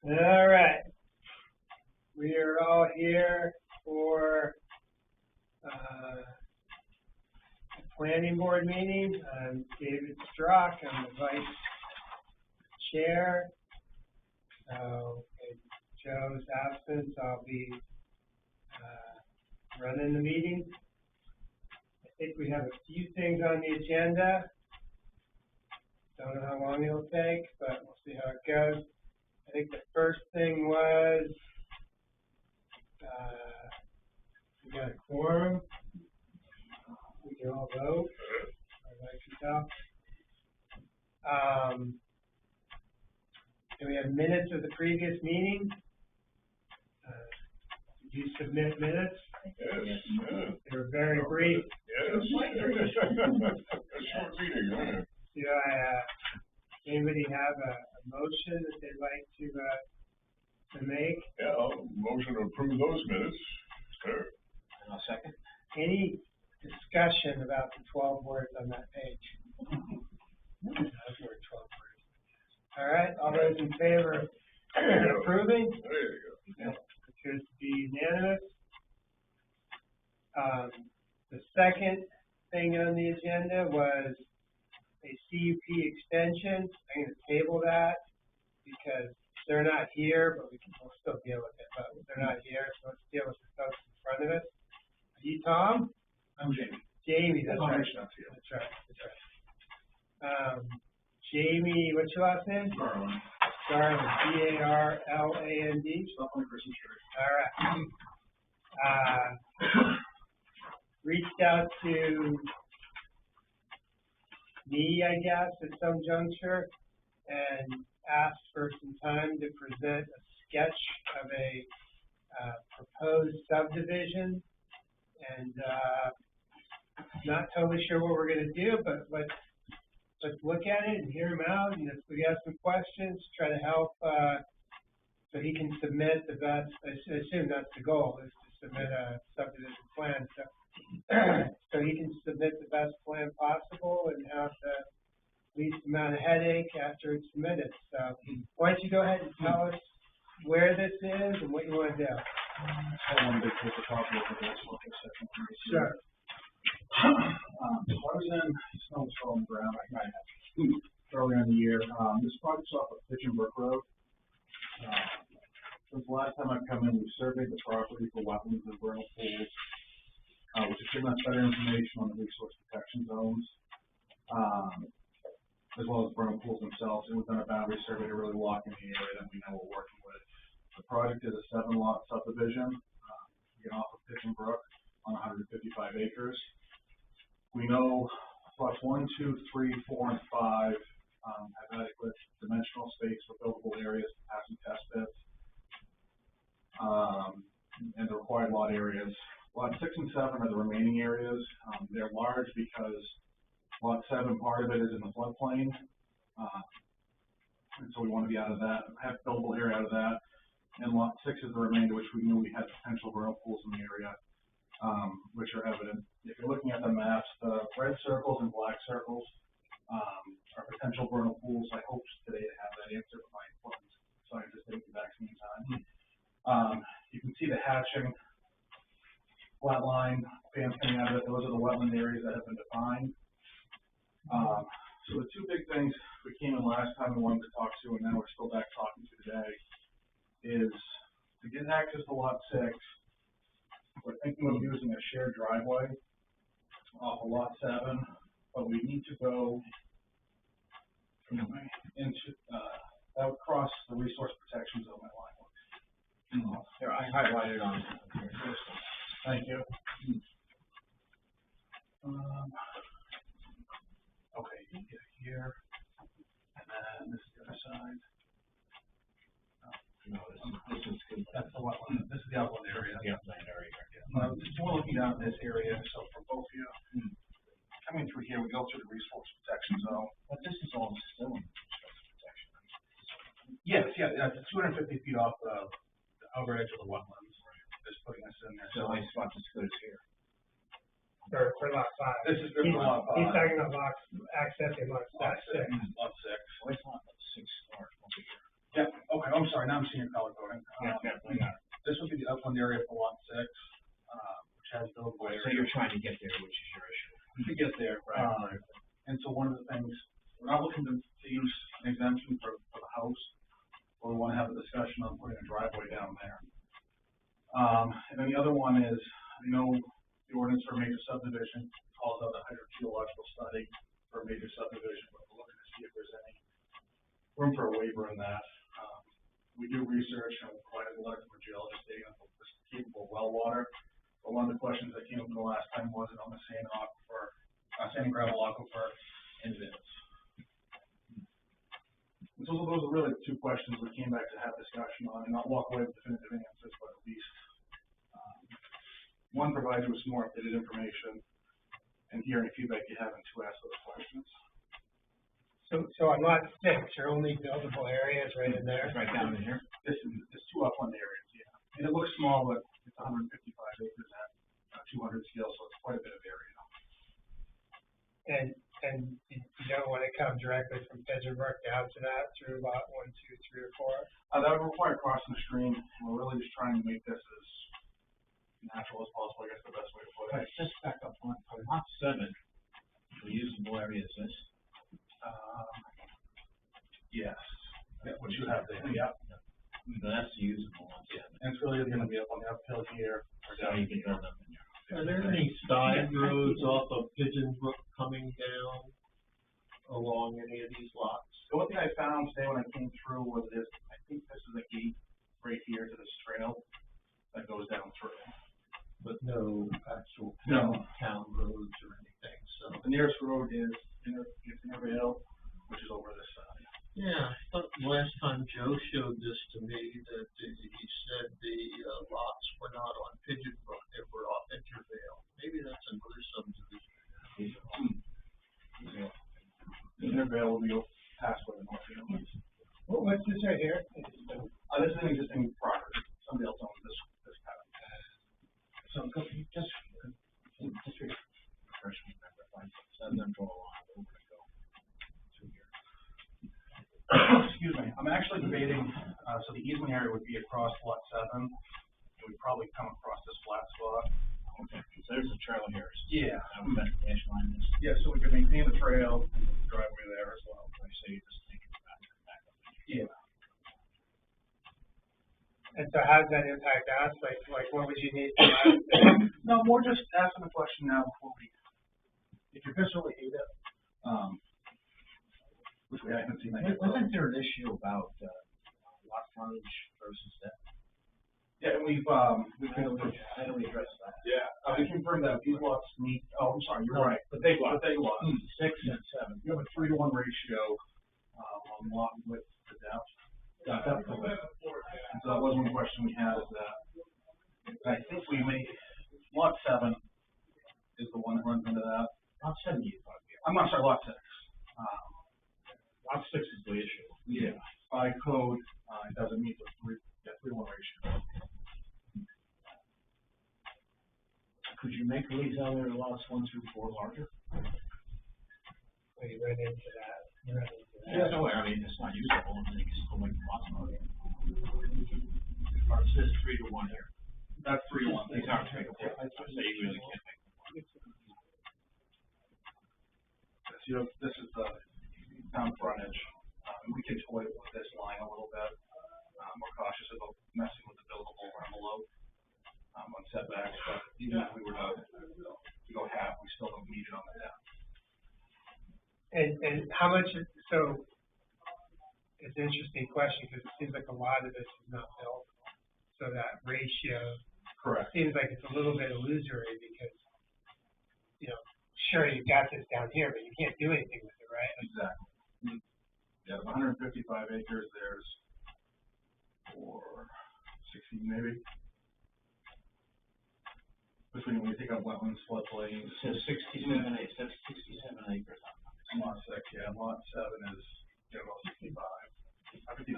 All right. We are all here for a planning board meeting. I'm David Strzok. I'm the vice chair. So in Joe's absence, I'll be running the meeting. I think we have a few things on the agenda. Don't know how long it'll take, but we'll see how it goes. I think the first thing was we got a quorum. We can all vote, as I can tell. And we have minutes of the previous meeting. Did you submit minutes? Yes. They were very brief. Yes. A short meeting, Do anybody have a motion that they'd like to make? Yeah, I'll motion to approve those minutes. Sure. And I'll second. Any discussion about the 12 words on that page? Those were 12 words. All right, all those in favor of approving? There you go. Appears to be unanimous. The second thing on the agenda was a CUP extension. I'm going to table that because they're not here, but we'll still deal with it. But they're not here, so let's deal with the folks in front of us. Are you Tom? I'm Jamie. Jamie, that's right. That's right. Jamie, what's your last name? Garland. Garland, Garland. Stockholm Christian Church. All right. Reached out to me, I guess, at some juncture, and asked for some time to present a sketch of a proposed subdivision, and not totally sure what we're going to do, but let's look at it and hear him out, and if we have some questions, try to help so he can submit the best. I assume that's the goal, is to submit a subdivision plan. So he can submit the best plan possible and have the least amount of headache after it's submitted. So why don't you go ahead and tell us where this is and what you want to do. I wanted to take a copy of this section. Sure. So I was in Snow on the ground earlier in the year. This project's off of Pigeon Brook Road. Since the last time I've come in, we've surveyed the property for wetlands and vernal pools, which has given us better information on the resource protection zones, as well as vernal pools themselves. And we've done a boundary survey to really lock in the area that we know we're working with. The project is a 7-lot subdivision, off of Pigeon Brook on 155 acres. We know plots 1, 2, 3, 4, and 5 have adequate dimensional space for buildable areas, passing test pits, and the required lot areas. Lot 6 and 7 are the remaining areas. They're large because lot 7, part of it is in the floodplain, and so we want to be out of that, have buildable area out of that. And lot 6 is the remainder, which we knew we had potential vernal pools in the area, which are evident. If you're looking at the maps, the red circles and black circles are potential vernal pools. I hope today to have that answer, but my important scientist didn't get back to me in time. You can see the hatching, flat line, fans coming out of it. Those are the wetland areas that have been defined. So the two big things we came in last time we wanted to talk to, and now we're still back talking to today, is to get access to lot 6. We're thinking of using a shared driveway off of lot 7, but we need to go into that would cross the resource protection zone my line. Here, I highlighted on here. Thank you. Okay, you get here, and then this is the other side. No, this is good. That's the wetland. This is the upland area. The upland area. Just we're looking down at this area, so for both of you, coming through here, we go through the resource protection zone. But this is all still in resource protection. Yes, it's 250 feet off the outer edge of the wetlands. Just putting us in there. So nice spot as good as here. For lot 5. This is good for lot 5. He's talking about accessing lot 6. Lot 6. Well, it's not 6 large over here. Yeah, okay, I'm sorry, now I'm seeing color coding. Definitely not. This would be the upland area for lot 6, which has buildable area. So you're trying to get there, which is your issue. To get there, Right. And so one of the things, we're not looking to use an exemption for the house, but we wanna have a discussion on putting a driveway down there. And then the other one is, I know the ordinance for major subdivision calls out a hydrogeological study for a major subdivision, but we're looking to see if there's any room for a waiver in that. We do research and we provided a letter from a geologist stating that this is capable of well water. But one of the questions that came up the last time was it on the sand aquifer, sand and gravel aquifer, and it is. And so those are really the two questions we came back to have discussion on, and not walk away with definitive answers, but at least one, provide you with some more updated information, and hear any feedback you have, and two, ask those questions. So on lot 6, your only buildable area is right in there? Right down in here. This is, it's 2 upland areas, yeah. And it looks small, but it's 155 acres at 200 scale, so it's quite a bit of area. And you don't want to come directly from Pigeon Brook down to that through lot 1, 2, 3, or 4? That would require crossing the stream, and we're really just trying to make this as natural as possible, I guess the best way to put it. Just back up on lot 7, the usable area is this. Yes. Yeah, what you have there, yeah. That's the usable one, yeah. And it's really gonna be up on the uphill here, or So down you here. can build up in there. Are there any side roads off of Pigeon Brook coming down along any of these lots? The one thing I found today when I came through was this, I think this is a gate right here to this trail that goes down through. But no actual No. town roads or anything, so. The nearest road is Intervale, which is over this side. Yeah, I thought last time Joe showed this to me that he said the lots were not on Pigeon Brook, they were off Intervale. Maybe that's another subdivision. Intervale will be past where the north field is. What's this right here? This is an existing property, somebody else owns this cabin. So just refresh me, remember, if I set them draw a line, where we're gonna go through here. Excuse me, I'm actually debating, so the easement area would be across lot 7, and we'd probably come across this flat spot. Okay, so there's a trail here. Yeah. That dash line is. Yeah, so we could maintain the trail, driveway there as well. I say you just take it back up. Yeah. And so how does that impact us? Like what would you need from us? No, more just asking the question now before we, if you viscerally hate it, which we haven't seen that yet. Wasn't there an issue about, lot frontage versus depth? Yeah, and we've How do we address that? yeah, we confirmed that these lots meet, I'm sorry, you're right, the big lots. 6 and 7. You have a 3-to-1 ratio, on lot width to depth. And so that was one question we had, is that, I think we may, lot 7 is the one that runs into that. Lot 7 you thought, I'm not sorry, lot 6. lot 6 is the issue. Yeah. By code, it doesn't meet the 3-to-1 ratio. Could you make these other lots 1 through 4 larger? Well, you run into that. Yeah, no, I mean, it's not usable, and then you still make lots of it. Or it says 3-to-1 here. That's 3-to-1. These aren't 3-to-1. So you really can't make them. So, this is the town frontage. We can toy with this line a little bit. We're cautious about messing with the buildable envelope, on setbacks, but even if we were to go half, we still don't need it on the depth. And how much, so it's an interesting question because it seems like a lot of this is not built. So that ratio Correct. seems like it's a little bit illusory because, sure, you've got this down here, but you can't do anything with it, right? Exactly. Yeah, 155 acres, there's 60 maybe. Between when you take out wetlands, floodplains. It says 67 acres, that's 67 acres. Lot 6, yeah, lot 7 is, about 65, 59.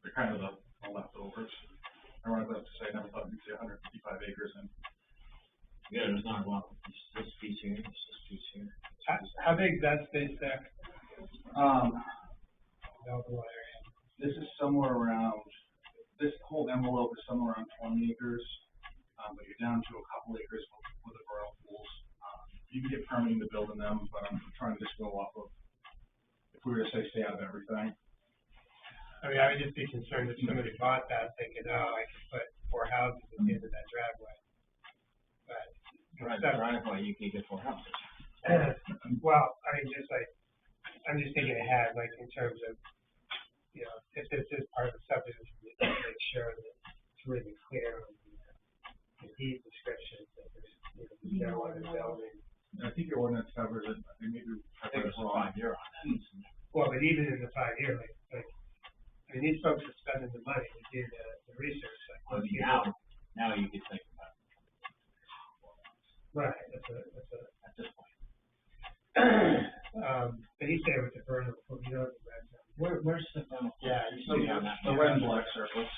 They're kind of the leftovers. I wanted to say, I never thought we'd see 155 acres and. Yeah, there's not a lot of this piece here, this piece here. How big is that space there? buildable area? This is somewhere around, this whole envelope is somewhere around 20 acres, but you're down to a couple acres with the vernal pools. You can get permitting to build in them, but I'm trying to just go off of, if we were to say stay out of everything. I mean, I would just be concerned if somebody bought that thinking, oh, I could put 4 houses at the end of that driveway. But, Driveway, you can get 4 houses. well, I mean, just like, I'm just thinking ahead, like in terms of, you know, if this is part of the subdivision, make sure that it's really clear on the deed descriptions that there's, you know, no other building. I think your ordinance covers it, I think maybe. I think it's 5 year on that. Well, but even in the 5 year, like, I mean, these folks are spending the money to do the research. Like, now you can think about it. Right, that's At this point. but he said with the vernal pool, you know, the red zone. Where's the vernal? Yeah, you see on that. The red and black circles.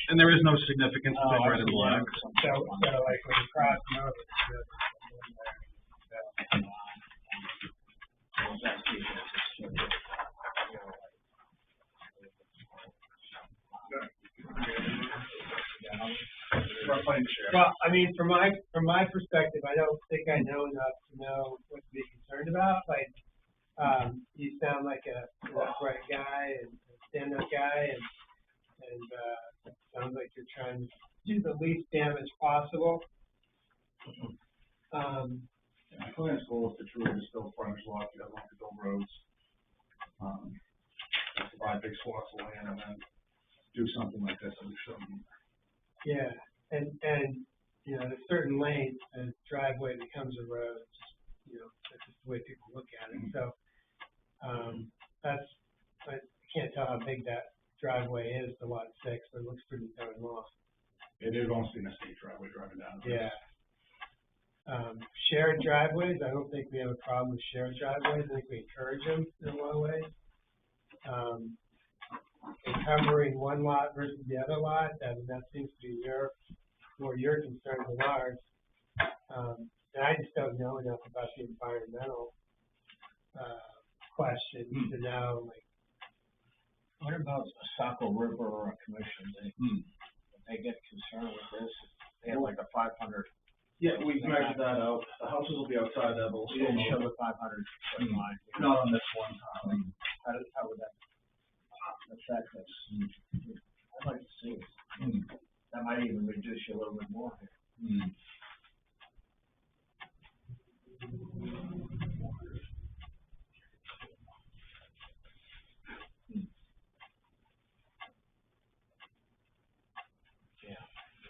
And there is no significance between red and black. So like when you cross them over, it's really, well, I mean, from my perspective, I don't think I know enough to know what to be concerned about. Like, you sound like a upright guy and a stand-up guy, and it sounds like you're trying to do the least damage possible. My client's goal is to truly just build frontage lots, he doesn't want to build roads. To buy big swaths of land and then do something like this, and show them. Yeah, and you know, at a certain length, a driveway becomes a road. You know, that's just the way people look at it. So I can't tell how big that driveway is to lot 6, but it looks pretty darn long. It is almost an estate driveway driving down. Yeah. Shared driveways, I don't think we have a problem with shared driveways. I think we encourage them in a lot of ways. Encumbering one lot versus the other lot, that seems to be more your concern than ours. And I just don't know enough about the environmental questions to know, like. What about Saco River Commission? They get concerned with this. They have like a 500. Yeah, we measured that out. The houses will be outside that, but we'll You still didn't show know. the 500 foot line. Not on this one. How would that affect us? I'd like to see it. That might even reduce you a little bit more. Yeah,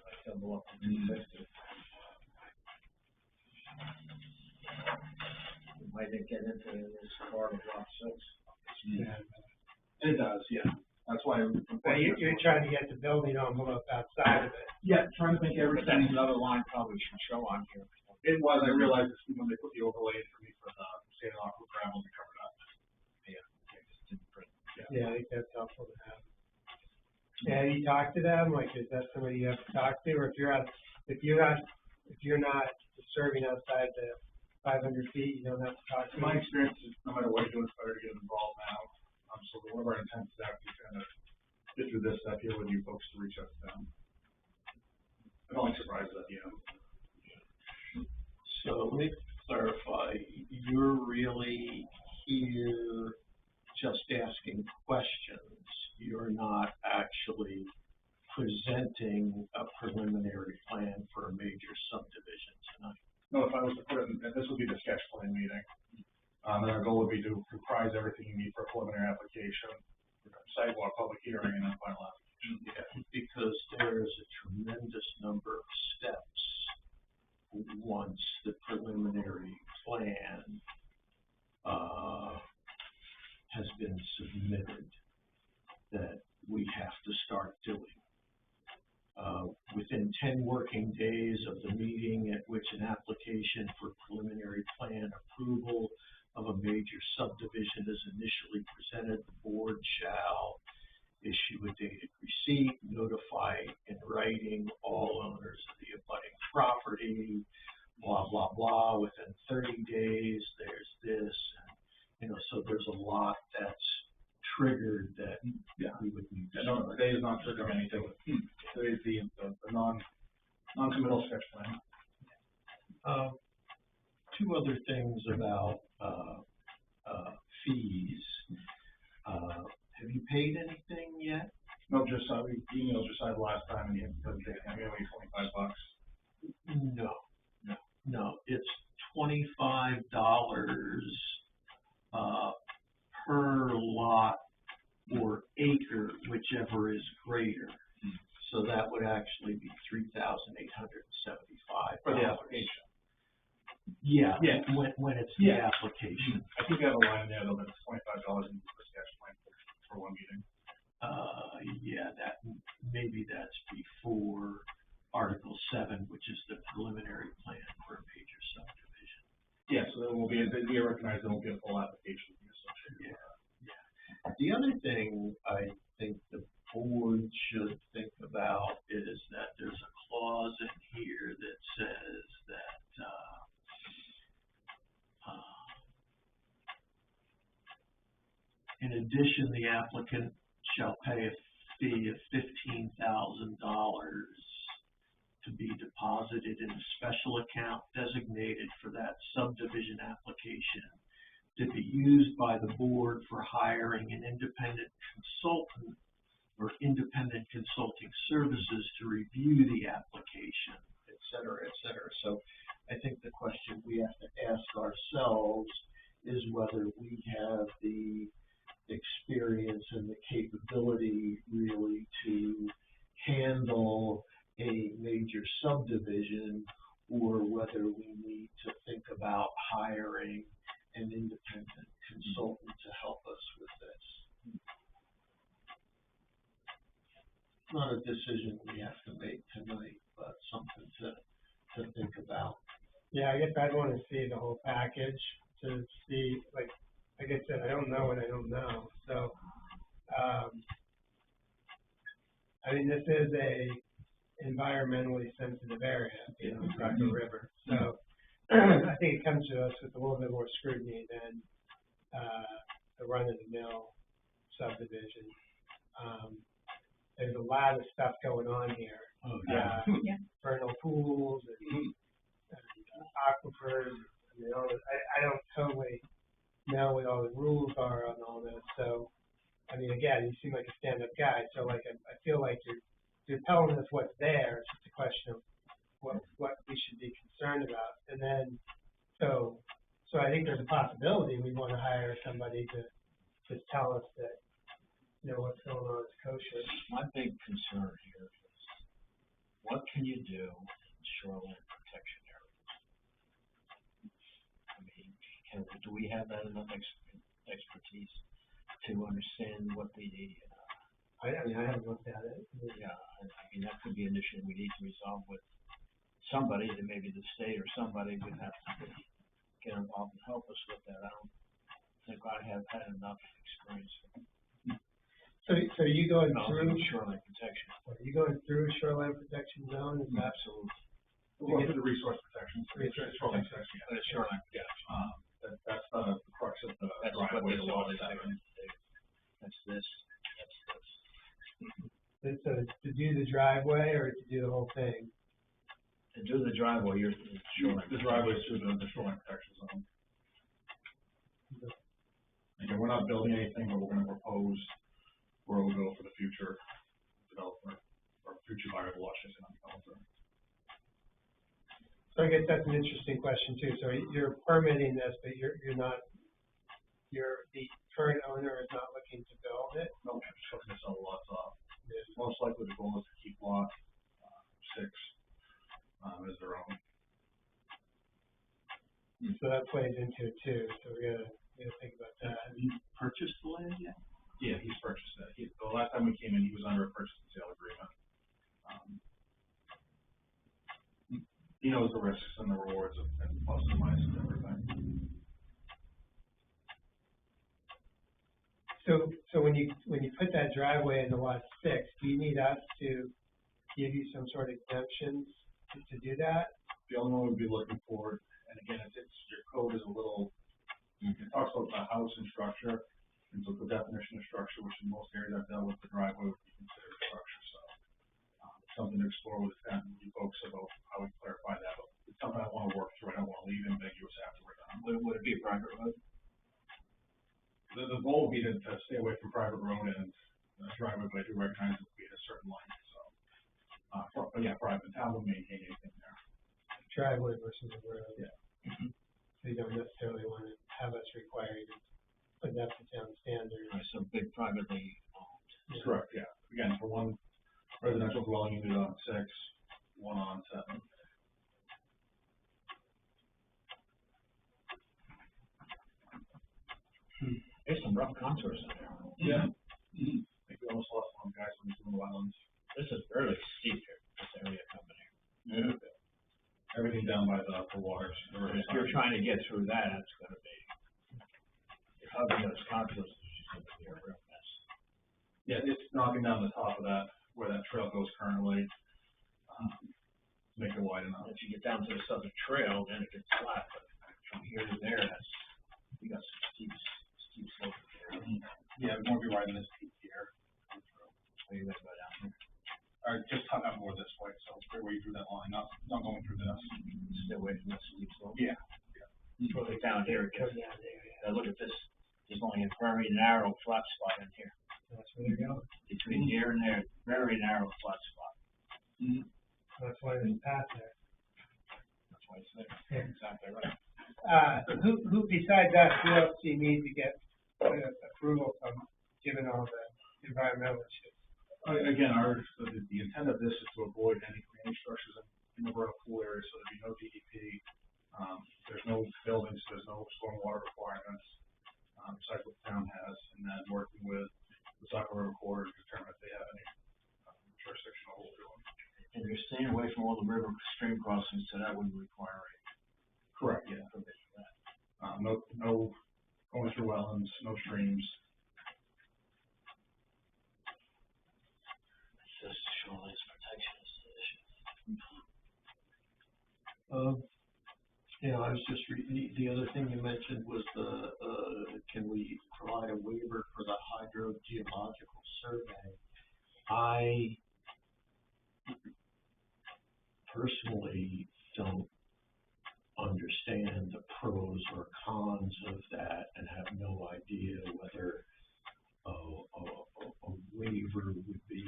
like double up to 250. We might get into this part of lot 6. Yeah. It does, yeah. That's why. But you're trying to get the building envelope outside of it. Yeah, trying to make But everything. that's another line probably should show on here. It was, I realized this when they put the overlay for me for the standing off with gravel to cover it up. Yeah, I think that's helpful to have. Yeah, you talk to them, like, is that somebody you have to talk to, or if you're not serving outside the 500 feet, you don't have to talk to My them? experience is no matter what you do, it's better to get involved now. So one of our intents is actually kind of get through this step here with you folks to reach out to them. I'm only surprised at the end. So let me clarify, you're really here just asking questions. You're not actually presenting a preliminary plan for a major subdivision tonight. No, if I was to put it, and this would be the sketch plan meeting. And our goal would be to comprise everything you need for a preliminary application, sidewalk, public hearing, and then final application. Yeah, because there's a tremendous number of steps once the preliminary plan has been submitted that we have to start doing. Within 10 working days of the meeting at which an application for preliminary plan approval of a major subdivision is initially presented, the board shall issue a dated receipt, notify in writing all owners of the abutting property, blah, blah, blah. Within 30 days, there's this, and so there's a lot that's triggered that Yeah. we would need to. No, today is not triggering anything. Today's the non-committal sketch plan. Two other things about, fees. Have you paid anything yet? No, just, we emailed Josiah last time, and he said, I'm gonna wait $25. No, it's $25, per lot or acre, whichever is greater. So that would actually be $3,875. For the application. Yeah, Yeah. when it's the Yeah. application. I think you have a line there, though, that it's $25 for sketch plan for one meeting. Yeah, maybe that's before Article 7, which is the preliminary plan for a major subdivision. Yeah, so there will be, we recognize there will be a full application associated with that. The other thing I think the board should think about is that there's a clause in here that says that, in addition, the applicant shall pay a fee of $15,000 to be deposited in a special account designated for that subdivision application to be used by the board for hiring an independent consultant or independent consulting services to review the application, et cetera, et cetera. So I think the question we have to ask ourselves is whether we have the experience and the capability really to handle a major subdivision, or whether we need to think about hiring an independent consultant to help us with this. It's not a decision we have to make tonight, but something to think about. Yeah, I guess I'd want to see the whole package to see, like I said, I don't know what I don't know. So, I mean, this is a environmentally sensitive area, Cracker River. So, I think it comes to us with a little bit more scrutiny than the run-of-the-mill subdivision. There's a lot of stuff going on here. Vernal pools and aquifers. I mean, all this. I don't totally know what all the rules are on all this. So, I mean, again, you seem like a stand-up guy. So, like, I feel like you're telling us what's there. It's just a question of what we should be concerned about. And then, so I think there's a possibility we want to hire somebody to just tell us that, what's going on is kosher. My big concern here is, what can you do in shoreline protection areas? I mean, do we have that enough expertise to understand what the, I haven't looked at it. yeah, I mean, that could be an issue we need to resolve with somebody, that maybe the state or somebody would have to get involved and help us with that. I don't think I have had enough experience. So are you going through shoreline protection? Are you going through shoreline protection zone? Is that Absolutely. Well, for the resource protection. Resource Shoreline protection. protection, yeah. Shoreline protection. That's the crux of the That's what driveway this to law lot is. seven. That's this. so to do the driveway or to do the whole thing? To do the driveway, you're shoreline. The driveway to the shoreline protection zone. Again, we're not building anything, but we're gonna propose where we'll go for the future developer, or future buyer of the lot, I should say, not developer. So I guess that's an interesting question too. So you're permitting this, but you're not, the current owner is not looking to build it? No, I'm just looking to sell the lots off. Most likely the goal is to keep lot 6 as their own. So that plays into it too. So we gotta think about that. Have you purchased the land yet? Yeah, he's purchased it. The last time we came in, he was under a purchase and sale agreement. He knows the risks and the rewards and plus and minuses and everything. So when you put that driveway into lot 6, do you need us to give you some sort of exemptions to do that? The only one we'd be looking for, and again, it's your code is a little It talks about the house and structure, and so the definition of structure, which in most areas I've dealt with, the driveway would be considered a structure, so. It's something to explore with you folks about how we clarify that, but it's something I wanna work through, I don't wanna leave ambiguous after we're done. Would it be a private road? The goal would be to stay away from private road and driveway, but I do recognize it would be at a certain length, so. But yeah, private, town would maintain anything there. Driveway versus a road. Yeah. So you don't necessarily want to have us require you to put that to town standard. Or some big privately owned? Correct, yeah. Again, for one residential dwelling unit on 6, one on 7. There's some rough contours in there. Yeah. I think we almost lost one guy when he was doing the wetlands. This is fairly steep here, this area coming here. Yeah. Everything down by the waters. If you're trying to get through that, it's gonna be, you're hugging those contours, it's gonna be a real mess. Yeah, it's knocking down the top of that, where that trail goes currently, to make it wide enough. If you get down to the southern trail, then it gets flat, but from here to there, you got some steep slopes there. Yeah, we won't be riding this peak here. Where you gonna go down here? Or just tuck out more this way, so it's where you drew that line, not going through this. Stay away from the steep slope. Yeah. Look down here, it goes down there, yeah. Now look at this, there's only a very narrow flat spot in here. That's where they're going. Between here and there, very narrow flat spot. That's why there's a path there. That's why it's there. Yeah. Exactly right. Who besides us, who else do you need to get approval from, given all the environmental issues? Again, the intent of this is to avoid any structures in the vernal pool area, so there'd be no DEP. There's no buildings, there's no stormwater requirements, besides what the town has, and then working with the Saco River Corps to determine if they have any jurisdictional hold to them. And you're staying away from all the river stream crossings, so that wouldn't require a Correct, yeah. permit for that. No going through wetlands, no streams. It's just shoreline protection is the issue. I was just the other thing you mentioned was can we provide a waiver for the hydrogeological survey? I personally don't understand the pros or cons of that and have no idea whether a waiver would be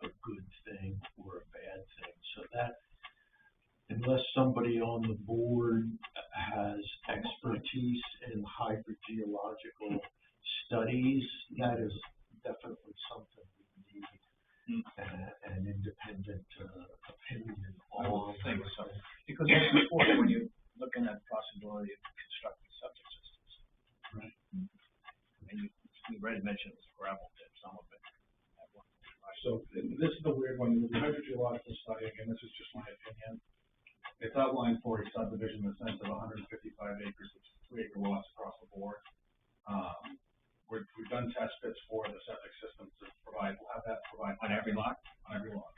a good thing or a bad thing. So that, unless somebody on the board has expertise in hydrogeological studies, that is definitely something we need an independent opinion I on. would think so. Because that's important when you're looking at the possibility of constructing septic systems. Right. And you already mentioned this gravel pit, some of it. So this is the weird one, the hydrogeological study, again, this is just my opinion. It's outlined for a subdivision in the sense of 155 acres, which is 3-acre lots across the board. We've done test pits for the septic system to provide, we'll have that provide. On every lot? On every lot.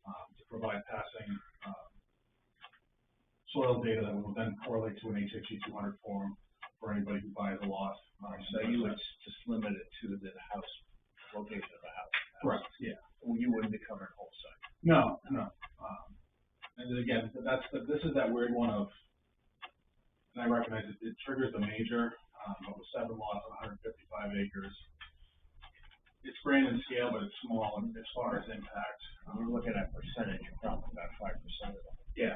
To provide passing, soil data that will then correlate to an HHE 200 form for anybody who buys a lot. So you would just limit it to the house, location of the house. Correct, yeah. Well, you wouldn't be covering the whole site. No. And then again, this is that weird one of, and I recognize it triggers the major, of the 7 lots on 155 acres. It's grand in scale, but it's small as far as impact. We're looking at percentage, you're probably about 5% of them. Yeah.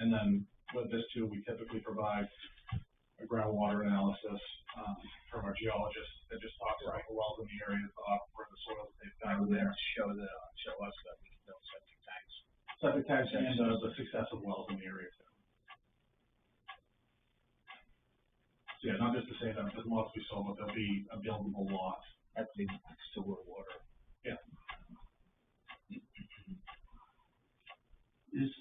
And then with this too, we typically provide a groundwater analysis, from our geologist that just talks about the wells in the area, where the soils they've found there. Show us that we can build septic tanks. Septic tanks and the success of wells in the area too. So yeah, not just to say that there's lots to be sold, but there'll be a buildable lot. That's the sewer water. Yeah. Is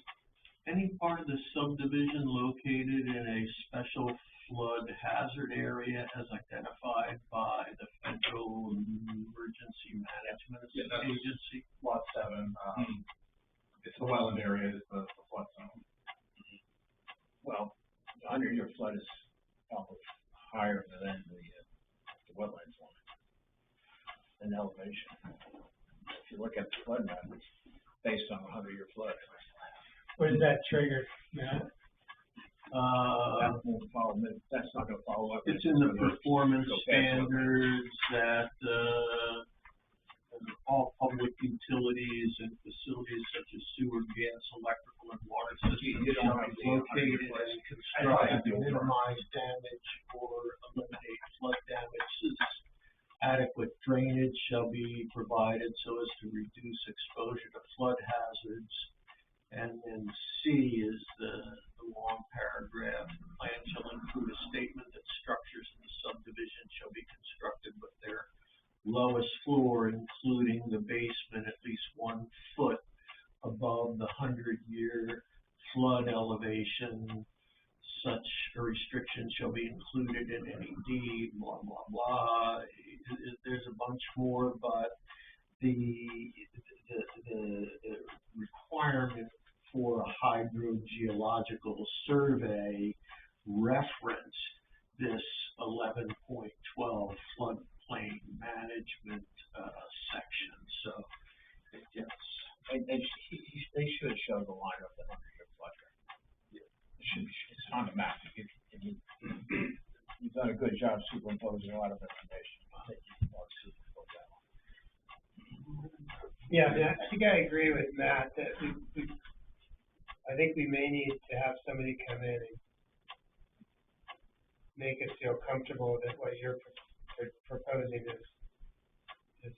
any part of the subdivision located in a special flood hazard area as identified by the Federal Emergency Management Agency? Lot 7, it's the wetland area, it's the flood zone. Well, I trigger, Matt? That won't follow, that's not gonna follow up. It's in the performance standards that, all public utilities and facilities such as sewer, gas, electrical, and water systems You don't shall have be the located and I constructed to don't have the minimize damage or eliminate flood damage. Adequate drainage shall be provided so as to reduce exposure to flood hazards. And then C is the long paragraph. The plan shall include a statement that structures in the subdivision shall be constructed with their lowest floor, including the basement, at least 1 foot above the 100-year flood elevation. Such a restriction shall be included in any deed, blah, blah, blah. There's a bunch more, but the requirement for a hydrogeological survey referenced this 11.12 floodplain management section. So it gets. They should show the line of the 100-year flood rate. It should be, it's on the map. You've done a good job superimposing a lot of information. I think you want to superimpose that one. Yeah, I mean, I think I agree with Matt that I think we may need to have somebody come in and make us feel comfortable that what you're proposing is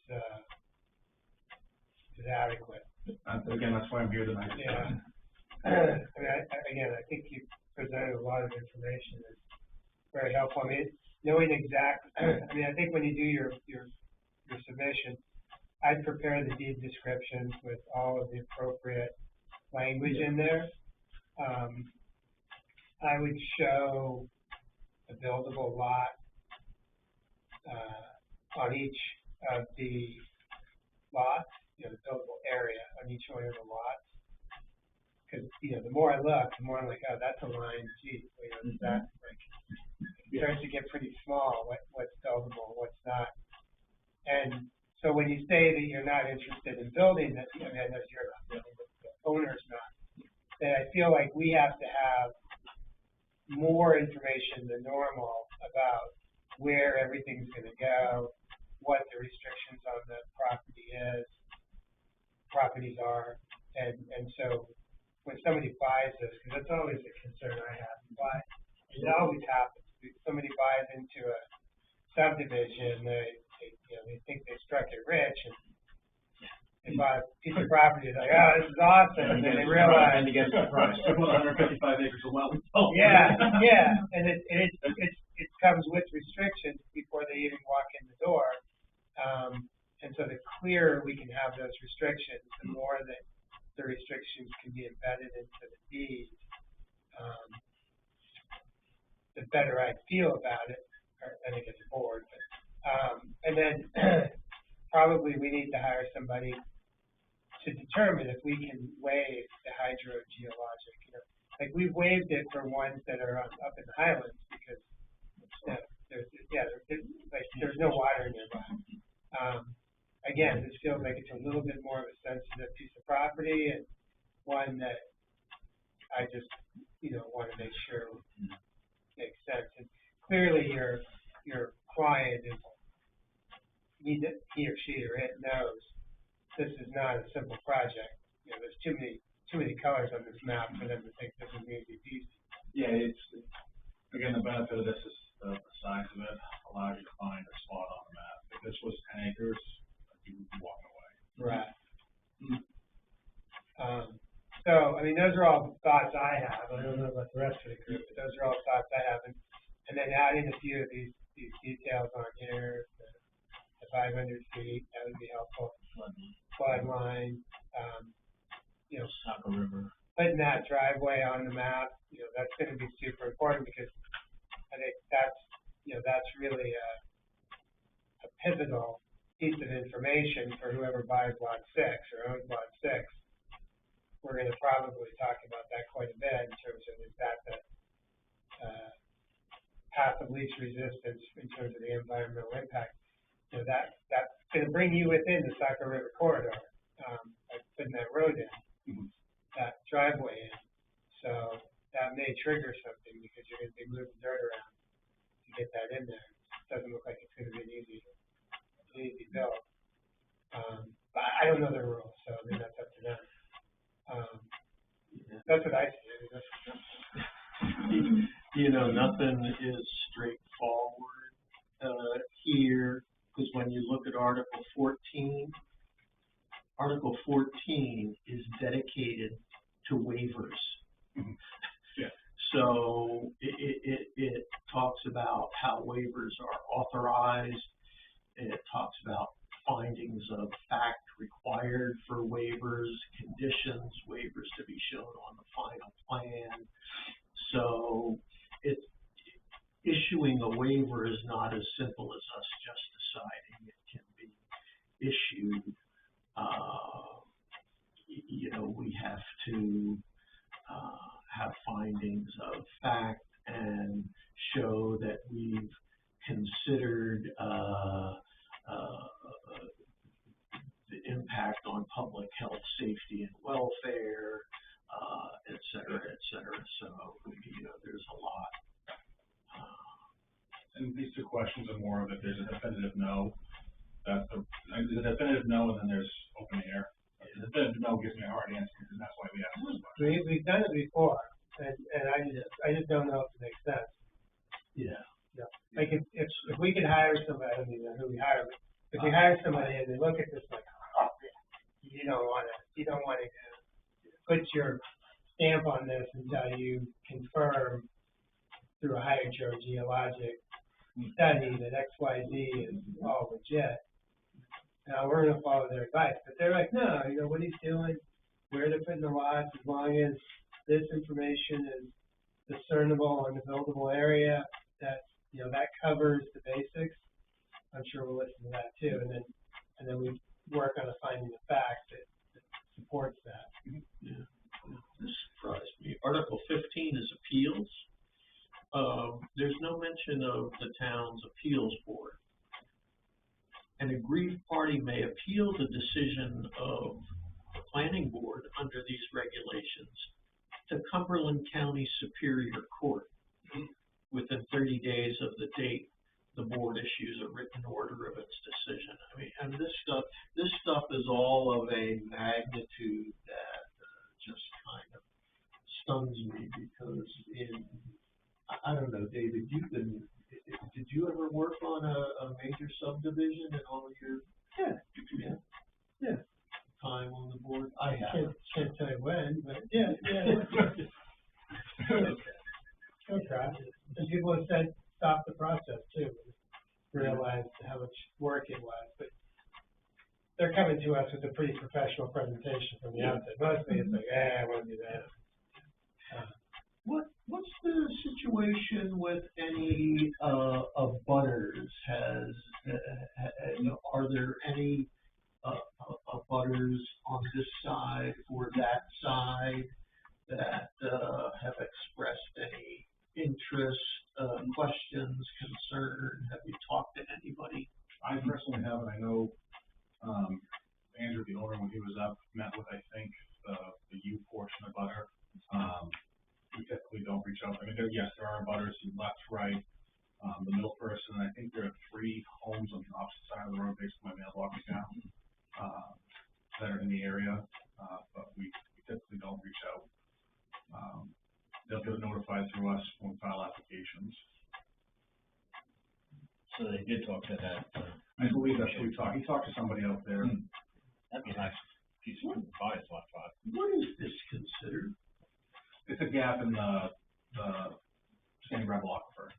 adequate. Again, that's why I'm here tonight. Yeah. I mean, I think you presented a lot of information that's very helpful. I mean, knowing exactly, I mean, I think when you do your submission, I'd prepare the deed descriptions with all of the appropriate language in there. I would show a buildable lot on each of the lots, the buildable area on each one of the lots. Because, the more I look, the more I'm like, oh, that's a line, gee, that, like, it starts to get pretty small, what's buildable, what's not. And so when you say that you're not interested in building that, I know you're not building, but the owner's not, then I feel like we have to have more information than normal about where everything's gonna go, what the restrictions on the properties are, and so when somebody buys this, because that's always a concern I have, it always happens. Somebody buys into a subdivision, they think they struck it rich, and they buy a piece of property, like, oh, this is awesome, and then they realize. And you get surprised. I put 155 acres of well. Yeah, and it comes with restrictions before they even walk in the door. And so the clearer we can have those restrictions, the more that the restrictions can be embedded into the deed, the better I feel about it, or I think as a board. But, and then probably we need to hire somebody to determine if we can waive the hydrogeologic. Like we've waived it for ones that are up in the highlands because there's no water nearby. Again, this feels like it's a little bit more of a sensitive piece of property and one that I just, want to make sure makes sense. And clearly your client he or she or it knows this is not a simple project. There's too many colors on this map for them to think this is easy peasy. Yeah, it's again, the benefit of this is the size of it allows you to find a spot on the map. If this was 10 acres, you would be walking away. Right. So, those are all thoughts I have. I don't know about the rest of the group, but those are all thoughts I have. And then adding a few of these details on here, the 500 feet, that would be helpful. Flood line, Saco River. Putting that driveway on the map, that's going to be super important because I think that's really a pivotal piece of information for whoever buys lot 6 or owns lot 6. We're going to probably talk about that quite a bit in terms of is that the path of least resistance in terms of the environmental impact. That's going to bring you within the Saco River corridor by putting that road in, that driveway in. So that may trigger something because you're gonna be moving dirt around to get that in there. It doesn't look like it's gonna be an easy build. But I don't know the rules, so I mean, that's up to them. That's what I see. I mean, that's, You know, nothing is straightforward, here, because when you look at Article 14 is dedicated to waivers. Yeah. So it talks about how waivers are authorized, and it talks about findings of fact required for waivers, conditions, waivers to be shown on the final plan. So issuing a waiver is not as simple as us just deciding. It can be issued. You know, we have to have findings of fact and show that we've considered the impact on public health, safety, and welfare, et cetera, et cetera. So, you know, there's a lot. And these two questions are more of if there's a definitive no, there's a definitive no, and then there's open air. The definitive no gives me a hard answer, and that's why we ask this question. we've done it before, and I just don't know if it makes sense. Yeah. Like if we could hire somebody, I don't even know who we hire, but if we hire somebody and they look at this like, oh, you don't want to put your stamp on this until you confirm through a hydrogeologic study that XYZ is all legit. Now we're going to follow their advice, but they're like, no, you know what he's doing, where they're putting the lots, as long as this information is discernible in the buildable area, that, you know, that covers the basics. I'm sure we'll listen to that too, and then we work on a finding of fact that supports that. Yeah. This surprised me. Article 15 is appeals. There's no mention of the town's appeals board. An aggrieved party may appeal the decision of the planning board under these regulations to Cumberland County Superior Court within 30 days of the date the board issues a written order of its decision. I mean, and this stuff is all of a magnitude that just kind of stuns me because I don't know, David, did you ever work on a major subdivision in all of your time on the board? I have. Can't tell you when, but yeah. Okay. And people have said stop the process too, realized how much work it was, but they're coming to us with a pretty professional presentation from the outset. Mostly it's like, I won't do that. What's the situation with any abutters? Are there any abutters on this side or that side that have expressed any interest, questions, concern? Have you talked to anybody? I personally haven't. I know Andrew, the owner, when he was up, met with, I think, the U portion of butter. We typically don't reach out. I mean, there are butters left, right, the middle person. I think there are 3 homes on the opposite side of the road based on my mailbox now that are in the area, but we typically don't reach out. They'll get notified through us when we file applications. So they did talk to that. I believe that's who we talked. He talked to somebody out there. That'd be a nice piece of advice, lot 5. What is this considered? It's a gap in the sand gravel aquifer.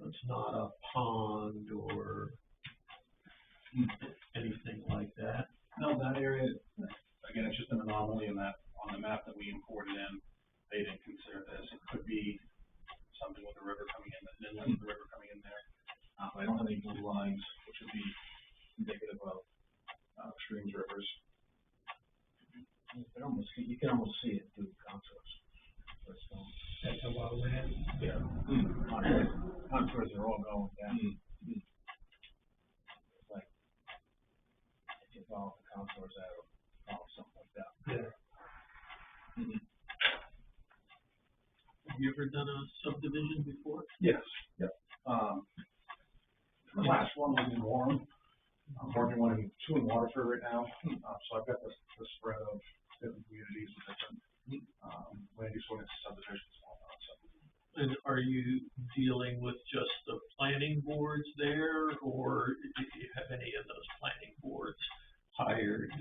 It's not a pond or anything like that. No, that area, again, it's just an anomaly in that on the map that we imported in, they didn't consider this. It could be something with the river coming in, an inlet with the river coming in there. But I don't have any blue lines, which would be indicative of streams, rivers. You can almost see it through the contours. That's a low land. Yeah. Contours are all going down. It's like if you follow the contours out or something like that. Yeah. Have you ever done a subdivision before? Yes, yep. The last one was in Warren. I'm working two in Waterford right now. So I've got the spread of different communities with different, land use ordinance subdivisions and whatnot, so. And are you dealing with just the planning boards there, or do you have any of those planning boards hired,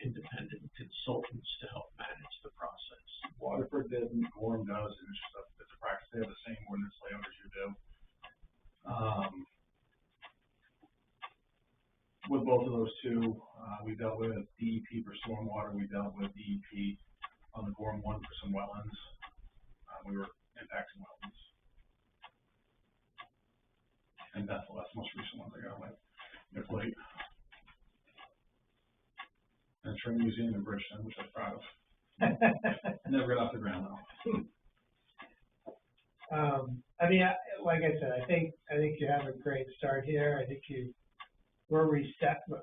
independent consultants to help manage the process? Waterford didn't, Gorham does, and it's a practice, they have the same ordinance layout as you do. With both of those two, we dealt with DEP for stormwater, we dealt with DEP on the Gorham one for some wetlands. We were impacting wetlands. And Bethel, that's the most recent one I got on my plate. And Trim Museum in Bridgeton, which I'm proud of. Never got off the ground though. I mean, like I said, I think you have a great start here. I think we're receptive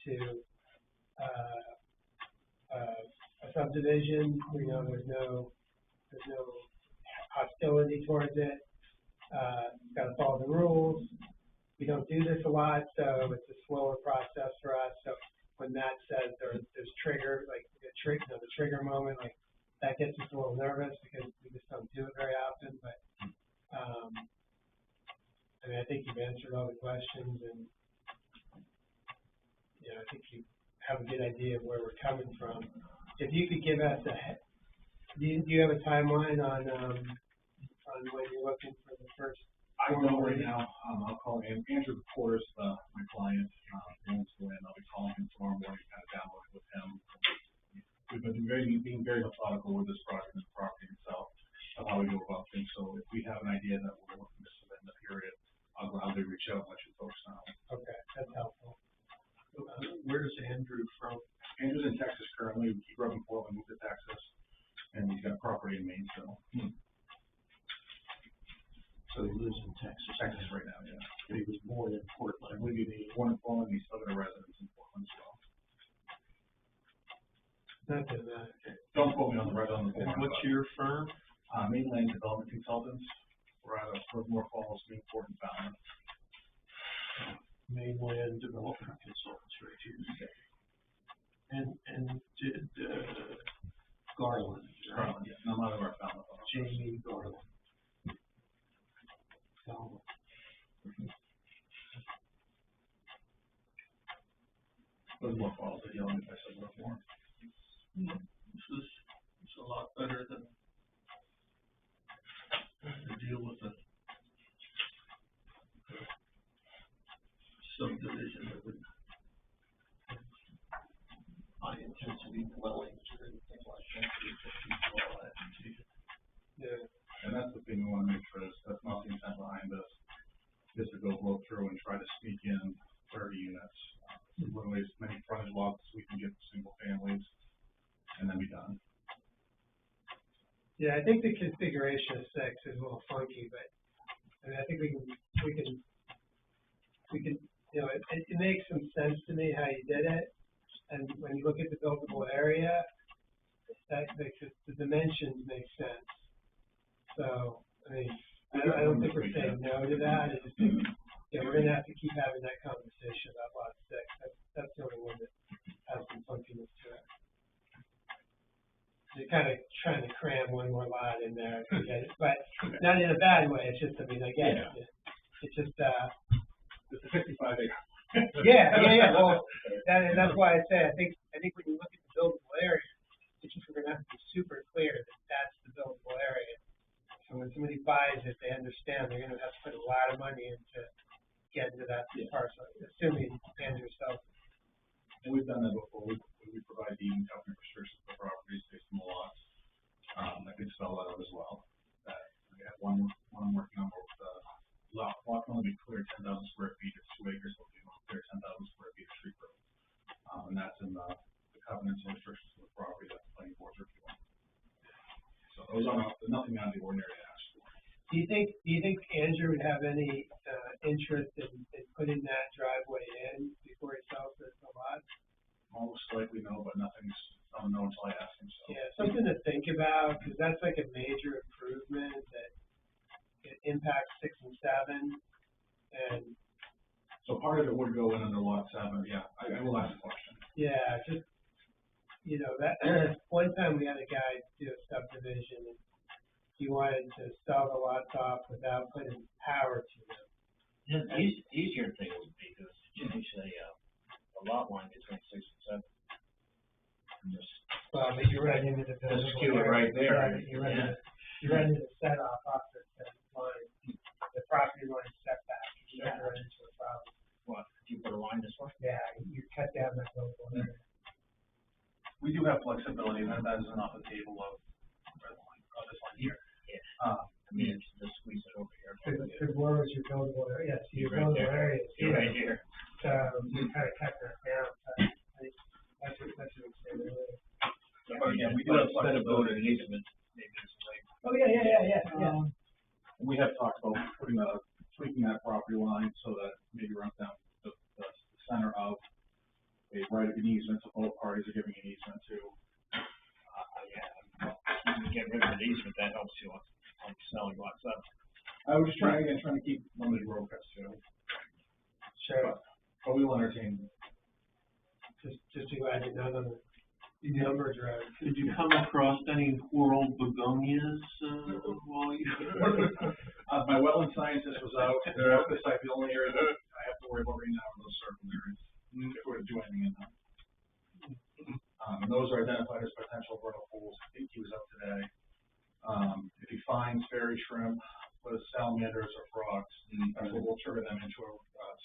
to a subdivision. We know there's no hostility towards it. Got to follow the rules. We don't do this a lot, so it's a slower process for us. So when Matt says there's trigger, like the trigger moment, like that gets us a little nervous because we just don't do it very often. But I mean, I think you've answered all the questions, and I think you have a good idea of where we're coming from. If you could give us do you have a timeline on when you're looking for the first? I don't know right now. I'll call Andrew Porter's my client. Owns the land. I'll be calling him tomorrow morning, kind of download it with him. We've been being very methodical with this project and the property itself of how we go about things. So if we have an idea that we're looking to submit in the period, I'll gladly reach out and let you folks know. Okay, that's helpful. Where's Andrew from? Andrew's in Texas currently. He grew up in Portland, moved to Texas, and he's got property in Maine still. So he lives in Texas. Texas right now, yeah. But he was born in Portland. I believe he's born in Portland. He's still got a residence in Portland as well. Not that matter. Don't quote me on the born. And what's your firm? Mainland Development Consultants. We're out of Fort Falls, Newport, and Falmouth. Mainland Development Consultants, right here. And did Garland? Garland, yeah. I'm out of our Falmouth office. Jamie Garland. There's more falls that yelling if I said more. This is a lot better than to deal with a subdivision that would high intensity dwellings or anything like that. Yeah. And that's the thing we want to make sure is that's not the intent behind this, is to go blow through and try to sneak in 30 units. Literally as many frontage lots as we can get single families and then be done. Yeah, I think the configuration of 6 is a little funky, but I mean, I think we can, it makes some sense to me how you did it. And when you look at the buildable area, that makes it, the dimensions make sense. So, I mean, I don't think we're saying no to that. I just think, we're going to have to keep having that conversation about lot 6. That's the only one that has some funkiness to it. You're kind of trying to cram one more lot in there to get it, but not in a bad way. It's just, I mean, I get it. It's just, It's a 55 acre. yeah. Well, that's why I say I think when you look at the buildable area, it's just we're going to have to be super clear that that's the buildable area. So when somebody buys it, they understand they're going to have to put a lot of money into getting to that parcel, assuming Andrew sells. And we've done that before. We provide deed and covenant restrictions for properties based on the lots. I can spell that out as well. I have one I'm working on with lot can only be cleared 10,000 square feet. It's 2 acres, so we can clear 10,000 square feet of street road. And that's in the covenants and restrictions of the property that the planning board's reviewing. So those are nothing out of the ordinary to ask for. Do you think Andrew would have any interest in putting that driveway in before he sells the lot? Most likely no, but nothing's I don't know until I ask him, so. Yeah, something to think about, because that's like a major improvement that it impacts 6 and 7, and So part of it would go in under lot 7, yeah, I will ask a question. yeah, just, that, one time we had a guy do a subdivision, and he wanted to sell the lots off without putting power to them. The easier thing would be to change a lot line between 6 and 7. And just Well, but you're right into the buildable Just skew it right there. Yeah, you're right into the set off the line, the property line setback. You have to run into a problem. what, if you put a line this way? Yeah, you cut down that buildable area. We do have flexibility, and that isn't off the table of this line here. I mean, just squeeze it over here. Because where was your buildable area? Yes, your Right buildable there. area is You're here. right here. So you kind of cut that down. I think that's what we said earlier. But again, we do have Instead of going to flexibility. an easement, maybe it's like, Oh, yeah. We have talked about tweaking that property line so that maybe runs down the center of a right of an easement, so both parties are giving an easement to. you get rid of the easement, that helps you on selling lots up. I was just trying to keep limited road cuts too. Sure. But we will entertain. Just to glad you know the numbers are. Did you come across any world begonias, while you? My wetland scientist was out, this site, the only area that I have to worry about right now are those circle areas, if we're to do anything in them. And those are identified as potential vernal pools. I think he was up today. If he finds fairy shrimp, with salamanders or frogs, that's what will trigger them into a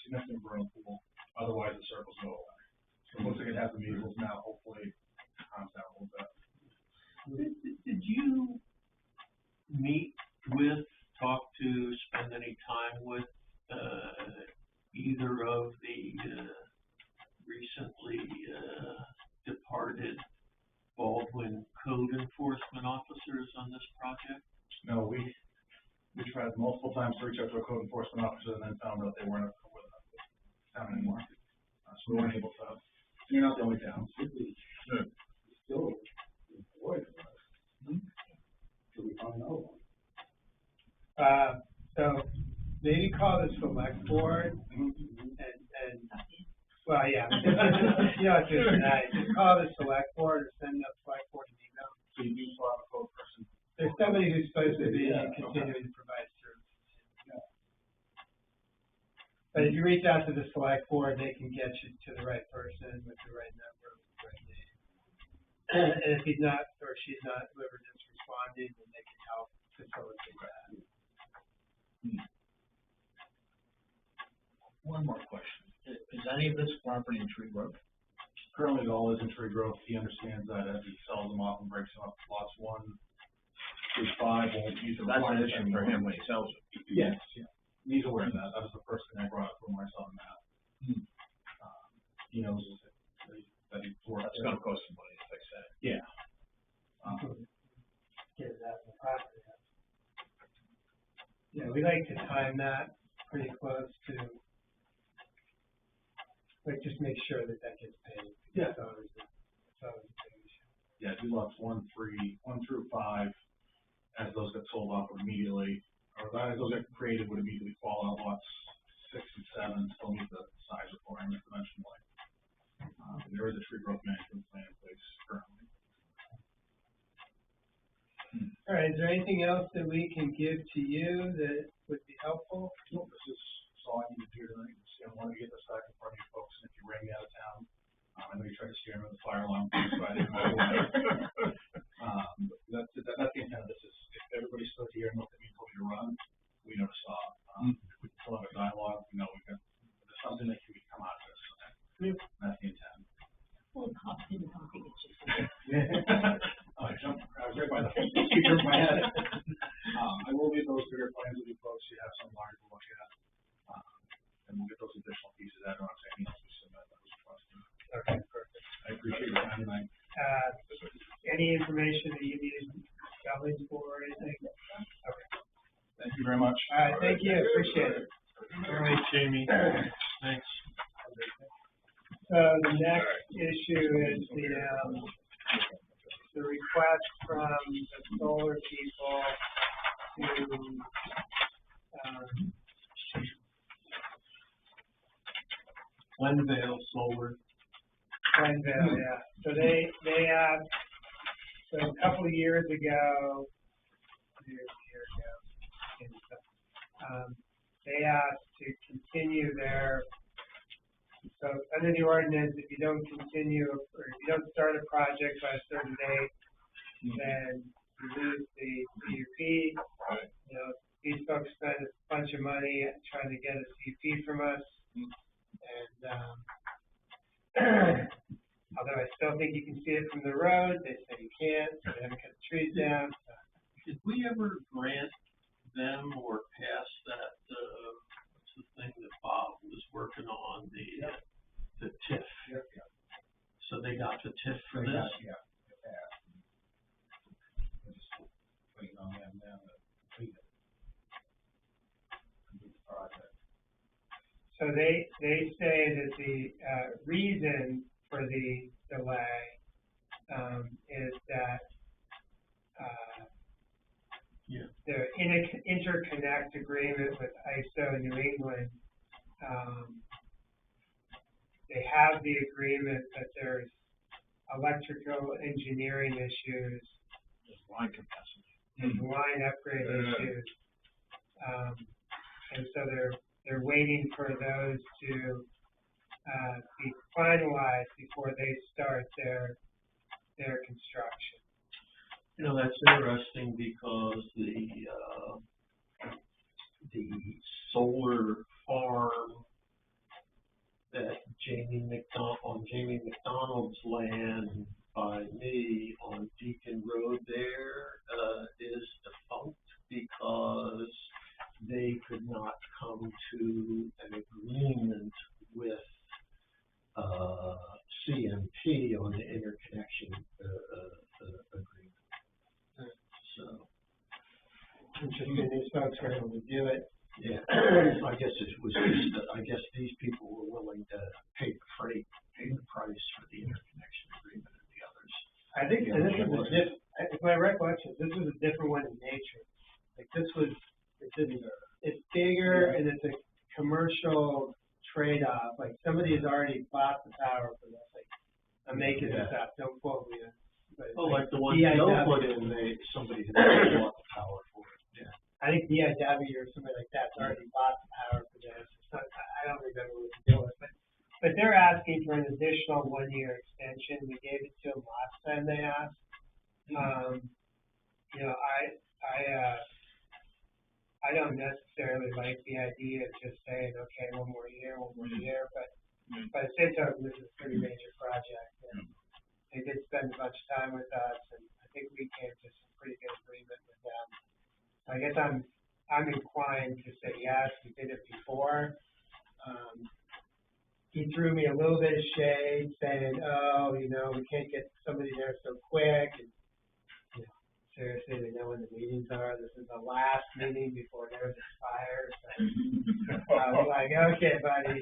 significant vernal pool. Otherwise, the circles go away. So it looks like it has the measles now. Hopefully, it calms down a little bit. Did you meet with, talk to, spend any time with, either of the, recently, departed Baldwin code enforcement officers on this project? No, we tried multiple times to reach out to a code enforcement officer and then found out they weren't with the town anymore. So we weren't able to. You're not the only town. Good. So maybe call the select board and well, yeah. Just tonight. Just call the select board or send the select board an email. So you do still have a code person. There's somebody who's supposed to be continuing to provide services. But if you reach out to the select board, they can get you to the right person with the right number, with the right name. And if he's not, or she's not, whoever is responding, then they can help facilitate that. One more question. Is any of this property in tree growth? Currently, it all is in tree growth. He understands that as he sells them off and breaks them up. Lots 1 through 5 won't use the That's an issue for him when he sells it. Yes, yeah. He's aware of that. That was the first thing I brought up when I saw the map. He knows that he's worth. That's gonna cost some money to fix that. Yeah. Get it out of the property. Yeah, we like to time that pretty close to, like, just make sure that gets paid. Yeah. It's always a big issue. Yeah, do lots 1 through 5, as those get sold off immediately, or as those get created would immediately fall out. Lots 6 and 7 still meet the size requirement conventionally. There is a tree growth management plan in place currently. All right, is there anything else that we can give to you that would be helpful? Nope, this is all I need to do tonight. I wanted to get this back in front of you folks, and if you ran me out of town, I know you tried to scare me with the fire alarm, so I didn't know that's the intent of this is, if everybody stood here and looked at me and told me to run, we never stop. If we can still have a dialogue, we know there's something that can come out of this. That's the intent. Well, the cops didn't come to get you. I was right by the speaker of my head. I will leave those bigger plans with you folks, so you have some larger to look at. And we'll get those additional pieces added on to anything else we submit that was requested. Okay, perfect. I appreciate your time tonight. Any information that you need spellings for or anything? Okay. Thank you very much. All right, thank you, appreciate it. All right, Jamie, thanks. So the next issue is the the request from the solar people to, Glenvale Solar. Glenvale, yeah. So they asked, so a couple of years ago, they asked to continue their, so under the ordinance, if you don't continue, or if you don't start a project by a certain date, then you lose the CUP. You know, these folks spent a bunch of money trying to get a CUP from us, and although I still think you can see it from the road, they say you can't, so they haven't cut the trees down. So. Did we ever grant them or pass that, what's the thing that Bob was working on, the TIF? Yep. So they got the TIF for this? Yeah, it passed. We're just waiting on them now to complete it. Complete the project. So they say that the reason for the delay is that the interconnect agreement with ISO New England, they have the agreement, but there's electrical engineering issues, Line capacity. there's line upgrade issues, and so they're waiting for those to be finalized before they start their construction. You know, that's interesting because the solar farm that on Jamie McDonald's land by me on Deacon Road there is defunct because they could not come to an agreement with CMP on the interconnection agreement. So, Interesting, these folks were able to do it. yeah, I guess it was just that I guess these people were willing to pay the price for the interconnection agreement and the others. I think, and this is if my recollection, this was a different one in nature. Like this was, it's bigger and it's a commercial trade-off. Like somebody has already bought the power for this. Like I'm making this up, don't quote me. But Like the one DIW. Joe put in, somebody had already bought the power for it. Yeah. I think DIW or somebody like that's already bought the power for this. It's not, I don't remember what the deal was, but they're asking for an additional 1-year extension. We gave it to them last time they asked. You know, I don't necessarily like the idea of just saying, okay, one more year, but at the same time, this is a pretty major project. And they did spend a bunch of time with us, and I think we came to some pretty good agreement with them. I guess I'm inclined to say yes. We did it before. He threw me a little bit of shade, saying, "Oh, you know, we can't get somebody there so quick." And, you know, seriously, they know when the meetings are. This is the last meeting before theirs expires. So I was like, "Okay, buddy,"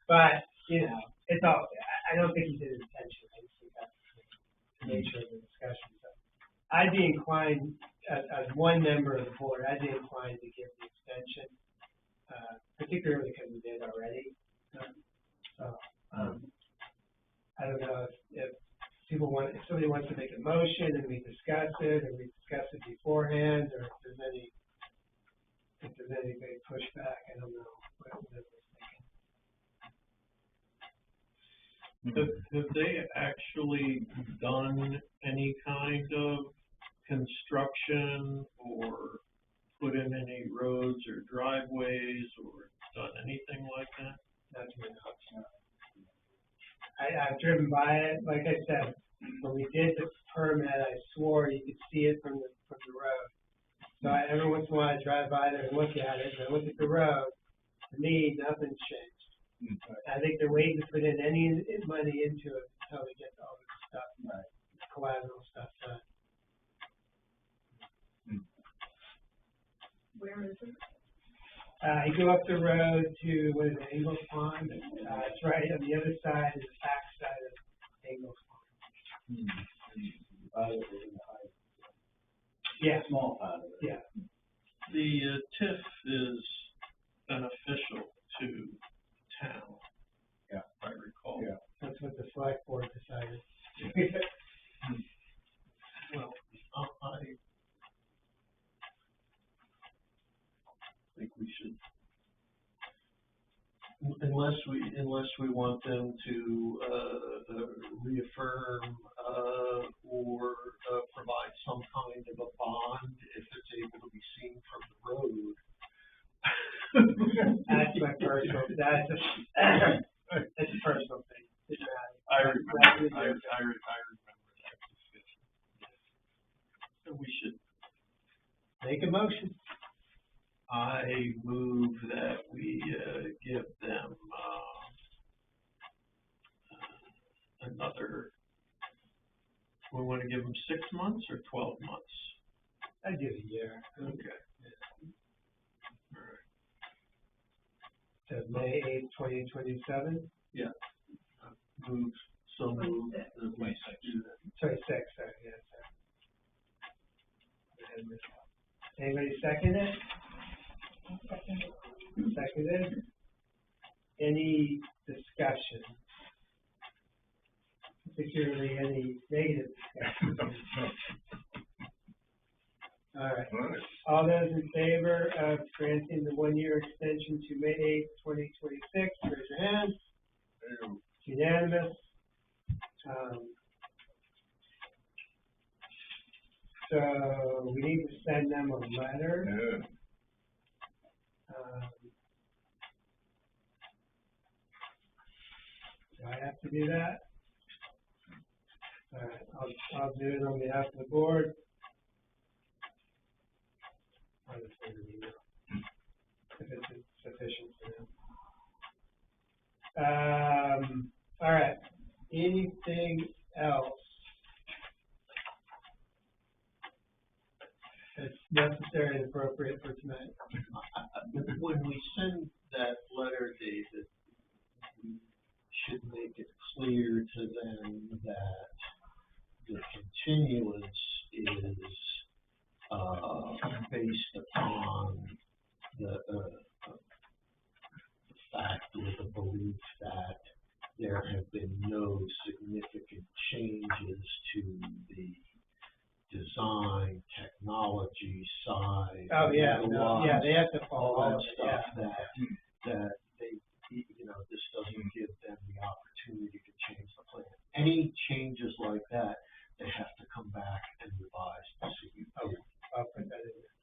but you know, it's all. I don't think he did it intentionally. I just think that's the nature of the discussion. So I'd be inclined, as one member of the board, I'd be inclined to give the extension, particularly because we did already. I don't know if somebody wants to make a motion and we discuss it, and we discuss it beforehand, or if there's any big pushback. I don't know what everybody's thinking. Have they actually done any kind of construction or put in any roads or driveways or done anything like that? Not to my knowledge. I've driven by it. Like I said, when we did the permit, I swore you could see it from the road. So every once in a while I drive by there and look at it, and I look at the road. To me, nothing's changed. I think they're waiting to put in any money into it until they get all this stuff, collateral stuff done. Where is it? You go up the road to, what is it, Ingles Pond? It's right on the other side, is the back side of Ingles Pond. part of it in the high, Yeah, small part of it. yeah. The TIF is beneficial to town. Yeah. If I recall. Yeah. That's what the select board decided. Well, I think we should, unless we want them to, reaffirm, or, provide some kind of a bond if it's able to be seen from the road. That's my personal, that's a personal thing. I remember that discussion. So we should, Make a motion. I move that we, give them, another, we wanna give them 6 months or 12 months? I'd give it a year. Okay. To May 8th, 2027, Move, so move, that we do that. 26, sorry, yeah, sorry. Anybody second it? Seconded. Any discussion? Particularly any negative discussion? All right. All right. All those in favor of granting the 1-year extension to May 8th, 2026, raise your hand. There you Unanimous. So we need to send them a letter. go. Yeah. Do I have to do that? All right, I'll do it on behalf of the board. I'll just send an email if it's sufficient for them. All right, anything else that's necessary and appropriate for tonight? When we send that letter, David, we should make it clear to them that the continuance is, based upon the fact or the belief that there have been no significant changes to the design, technology, size. Oh, yeah, the no, lots, yeah, they have to all follow that it, stuff yeah. that they, this doesn't give them the opportunity to change the plan. Any changes like that, they have to come back and revise the CUP. I'll put that in there.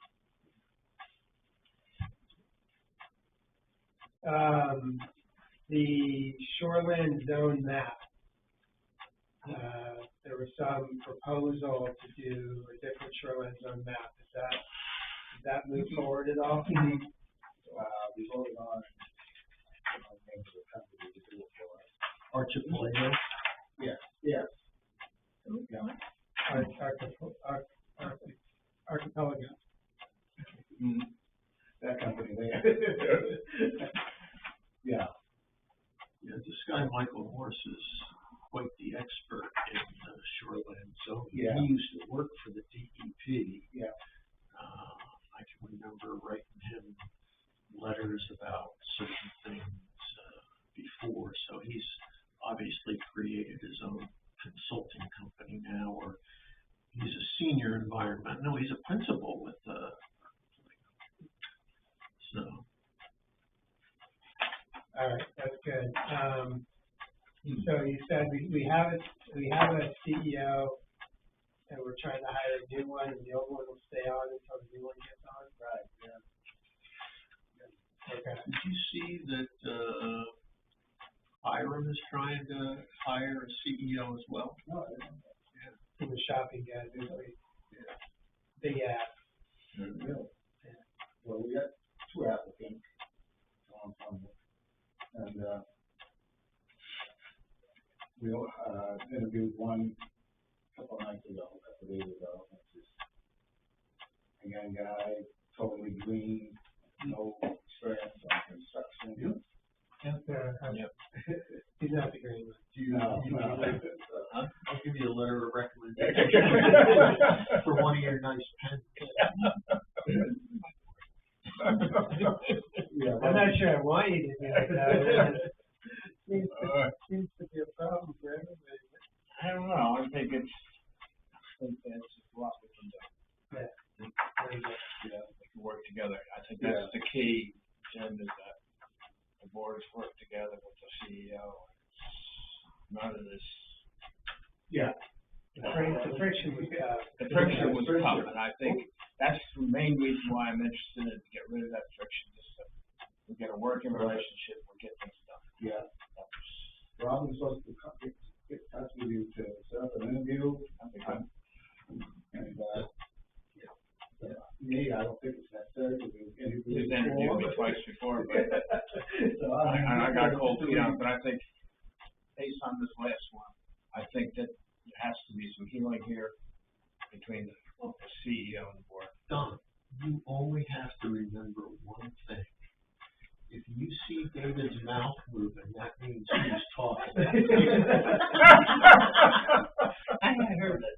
The shoreland zone map. There was some proposal to do a different shoreland zone map. Did that move forward at all? We voted on, names of the company to do it for us. Archipelago? Yes. Yes. Archipelago. That company there. Yeah. Yeah, this guy Michael Morse is quite the expert in shoreland zone. Yeah. He used to work for the DEP. Yeah. I can remember writing him letters about certain things before, so he's obviously created his own consulting company now, or he's a senior environment. No, he's a principal with so. All right, that's good. So you said we have a CEO, and we're trying to hire a new one, and the old one will stay on until the new one gets on. Right, yeah. Okay. Did you see that Hiram is trying to hire a CEO as well? No, For the shopping guys, usually. Big app. really. Well, we got 2 applicants from it. And, we interviewed one a couple days ago, which is, again, guy, totally green, no experience on construction. He's not the green one. No. I'll give you a letter of recommendation. Yeah, I'm not sure I want you to do it, though. Seems to be a problem for everybody. I don't know, I think that's a lot we can do. Yeah. Yeah, we can work together. I think that's the key, Jim, is that the boards work together with the CEO. None of this. Yeah. The friction was tough. The friction was tough, and I think that's the main reason why I'm interested in to get rid of that friction, just so we get a working relationship, we get things done. Yeah. Robin's supposed to get in touch with you to set up an interview. And, me, I don't think it's necessary to do interviews. He's interviewed me twice before, but So I got cold feet on it, but I think based on this last one, I think that there has to be some healing here between the CEO and the board. Don, you only have to remember one thing. If you see David's mouth moving, that means he's talking. I had heard that.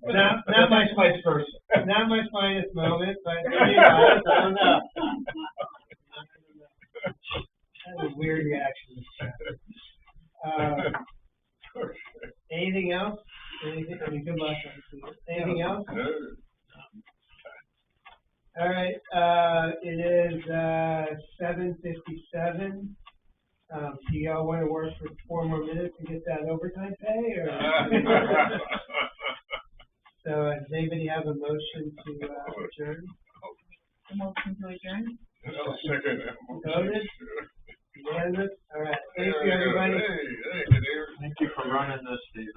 Not my vice versa. Not my finest moment, but maybe it was, I don't know. That's a weird reaction. Anything else? Anything? I mean, good luck. Anything else? No. All right. It is 7:57. Do y'all want to work for 4 more minutes and get that overtime pay, or? So, does anybody have a motion to adjourn? The motion to adjourn? I'll second that. Voted? Unanimous? All right. Thank you, everybody. Hey, good ear. Thank you for running this, Steve.